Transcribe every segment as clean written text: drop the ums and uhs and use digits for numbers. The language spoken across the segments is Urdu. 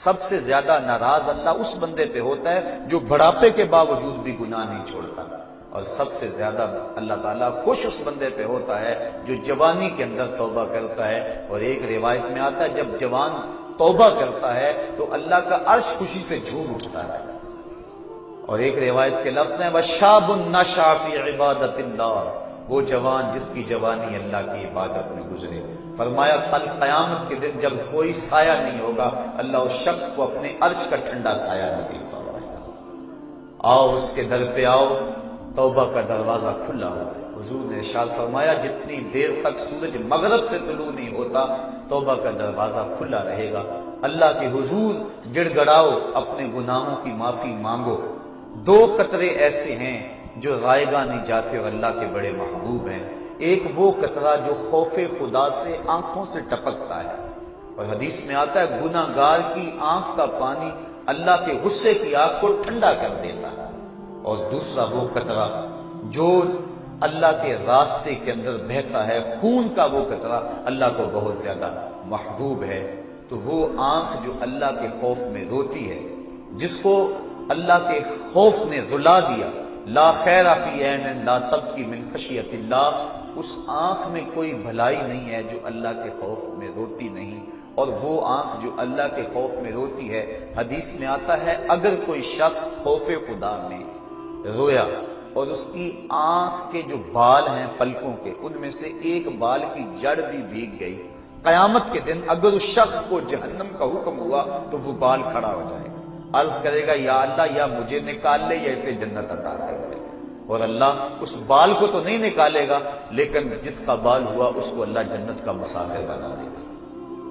سب سے زیادہ ناراض اللہ اس بندے پہ ہوتا ہے جو بڑھاپے کے باوجود بھی گناہ نہیں چھوڑتا، اور سب سے زیادہ اللہ تعالیٰ خوش اس بندے پہ ہوتا ہے جو جوانی کے اندر توبہ کرتا ہے۔ اور ایک روایت میں آتا ہے جب جوان توبہ کرتا ہے تو اللہ کا عرش خوشی سے جھوم اٹھتا ہے۔ اور ایک روایت کے لفظ ہیں وَشَابٌ نَشَأَ فِي عِبَادَةِ اللَّهِ، وہ جوان جس کی جوانی اللہ کی عبادت میں گزرے۔ فرمایا کل قیامت کے دن جب کوئی سایہ نہیں ہوگا، اللہ اس شخص کو اپنے عرش کا ٹھنڈا سایہ نصیب فرمائے گا۔ آؤ اس کے در پہ آؤ، توبہ کا دروازہ کھلا ہوا ہے۔ حضور نے ارشاد فرمایا جتنی دیر تک سورج مغرب سے طلوع نہیں ہوتا توبہ کا دروازہ کھلا رہے گا۔ اللہ کے حضور گڑ گڑاؤ، اپنے گناہوں کی معافی مانگو۔ دو قطرے ایسے ہیں جو رائے گاہ نہیں جاتے اور اللہ کے بڑے محبوب ہیں۔ ایک وہ قطرہ جو خوف خدا سے آنکھوں سے ٹپکتا ہے، اور حدیث میں آتا ہے گناہ گار کی آنکھ کا پانی اللہ کے غصے کی آگ کو ٹھنڈا کر دیتا ہے۔ اور دوسرا وہ قطرہ جو اللہ کے راستے کے اندر بہتا ہے، خون کا وہ قطرہ اللہ کو بہت زیادہ محبوب ہے۔ تو وہ آنکھ جو اللہ کے خوف میں روتی ہے، جس کو اللہ کے خوف نے رلا دیا، لا خیر فی عین لا تبکی من خشیت اللہ، اس آنکھ میں کوئی بھلائی نہیں ہے جو اللہ کے خوف میں روتی نہیں۔ اور وہ آنکھ جو اللہ کے خوف میں روتی ہے، حدیث میں آتا ہے اگر کوئی شخص خوف خدا میں رویا اور اس کی آنکھ کے جو بال ہیں پلکوں کے، ان میں سے ایک بال کی جڑ بھی بھیگ گئی، قیامت کے دن اگر اس شخص کو جہنم کا حکم ہوا تو وہ بال کھڑا ہو جائے گا، عرض کرے گا یا اللہ یا مجھے نکال لے یا اسے جنت عطا کر دے، اور اللہ اس بال کو تو نہیں نکالے گا لیکن جس کا بال ہوا اس کو اللہ جنت کا مسافر بنا دے گا۔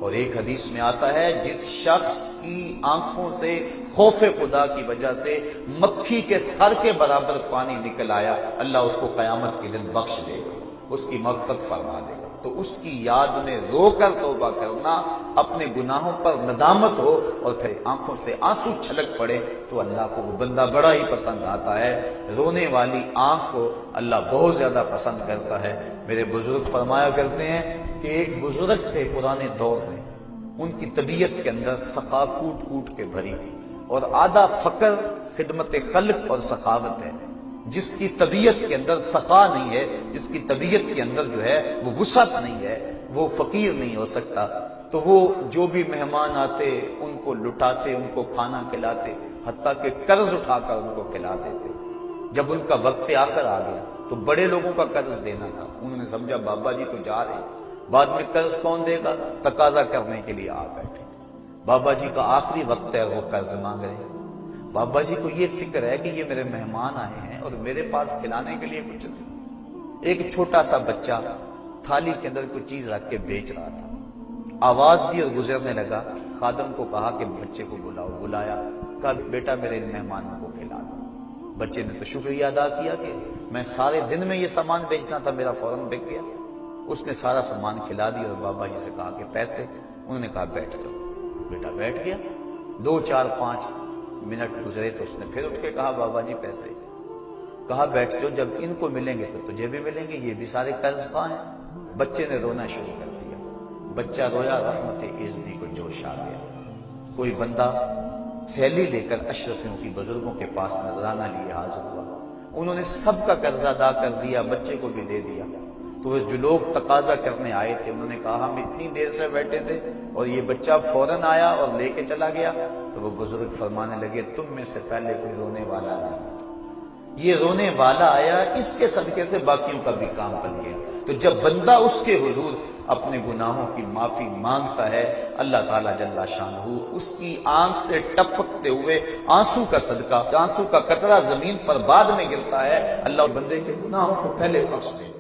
اور ایک حدیث میں آتا ہے جس شخص کی آنکھوں سے خوف خدا کی وجہ سے مکھی کے سر کے برابر پانی نکل آیا، اللہ اس کو قیامت کے دن بخش دے گا، اس کی مغفرت فرما دے گا۔ تو اس کی یاد میں رو کر توبہ کرنا، اپنے گناہوں پر ندامت ہو اور پھر آنکھوں سے آنسو چھلک پڑے تو اللہ کو وہ بندہ بڑا ہی پسند آتا ہے۔ رونے والی آنکھ کو اللہ بہت زیادہ پسند کرتا ہے۔ میرے بزرگ فرمایا کرتے ہیں کہ ایک بزرگ تھے پرانے دور میں، ان کی طبیعت کے اندر سخا کوٹ کوٹ کے بھری تھی، اور آدھا فقر خدمت خلق اور سخاوت ہے۔ جس کی طبیعت کے اندر سخا نہیں ہے، جس کی طبیعت کے اندر جو ہے وہ وسعت نہیں ہے، وہ فقیر نہیں ہو سکتا۔ تو وہ جو بھی مہمان آتے ان کو لٹاتے، ان کو کھانا کھلاتے، حتیٰ کہ قرض اٹھا کر ان کو کھلا دیتے۔ جب ان کا وقت آخر آ گیا تو بڑے لوگوں کا قرض دینا تھا، انہوں نے سمجھا بابا جی تو جا رہے ہیں، بعد میں قرض کون دے گا، تقاضا کرنے کے لیے آ بیٹھے۔ بابا جی کا آخری وقت ہے، وہ قرض مانگ رہے ہیں۔ بابا جی کو یہ فکر ہے کہ یہ میرے مہمان آئے ہیں اور میرے پاس کھلانے کے لیے کچھ نہیں۔ ایک چھوٹا سا بچہ تھالی کے اندر کوئی چیز رکھ کے بیچ رہا تھا، آواز دی اور گزرنے لگا۔ خادم کو کہا کہ بچے کو بلاؤ، بلایا، کہا بیٹا میرے ان مہمانوں کو کھلا دو۔ بچے نے تو شکریہ ادا کیا کہ میں سارے دن میں یہ سامان بیچنا تھا، میرا فوراً بک گیا۔ اس نے سارا سامان کھلا دیا اور بابا جی سے کہا کہ پیسے، انہوں نے کہا بیٹھ جاؤ۔ بیٹا بیٹھ گیا۔ 2 4 5 منٹ گزرے تو اس نے پھر اٹھ کے کہا بابا جی پیسے، کہا بیٹھ جاؤ، جب ان کو ملیں گے تو تجھے بھی ملیں گے، یہ بھی سارے قرض خواہ ہیں۔ بچے نے رونا شروع کر دیا، بچہ رویا، رحمت عزتی کو جوش آ گیا۔ کوئی بندہ سیلی لے کر اشرفیوں کی بزرگوں کے پاس نذرانہ لیے حاضر ہوا، انہوں نے سب کا قرض ادا کر دیا، بچے کو بھی دے دیا۔ تو وہ جو لوگ تقاضا کرنے آئے تھے انہوں نے کہا ہم اتنی دیر سے بیٹھے تھے اور یہ بچہ فوراً آیا اور لے کے چلا گیا۔ تو وہ بزرگ فرمانے لگے تم میں سے پہلے کوئی رونے والا نہیں، یہ رونے والا آیا، اس کے صدقے سے باقیوں کا بھی کام بن گیا۔ تو جب بندہ اس کے حضور اپنے گناہوں کی معافی مانگتا ہے، اللہ تعالیٰ جل شانہ اس کی آنکھ سے ٹپکتے ہوئے آنسو کا صدقہ، آنسو کا قطرہ زمین پر بعد میں گرتا ہے، اللہ بندے کے گناہوں کو پہلے بخش دے۔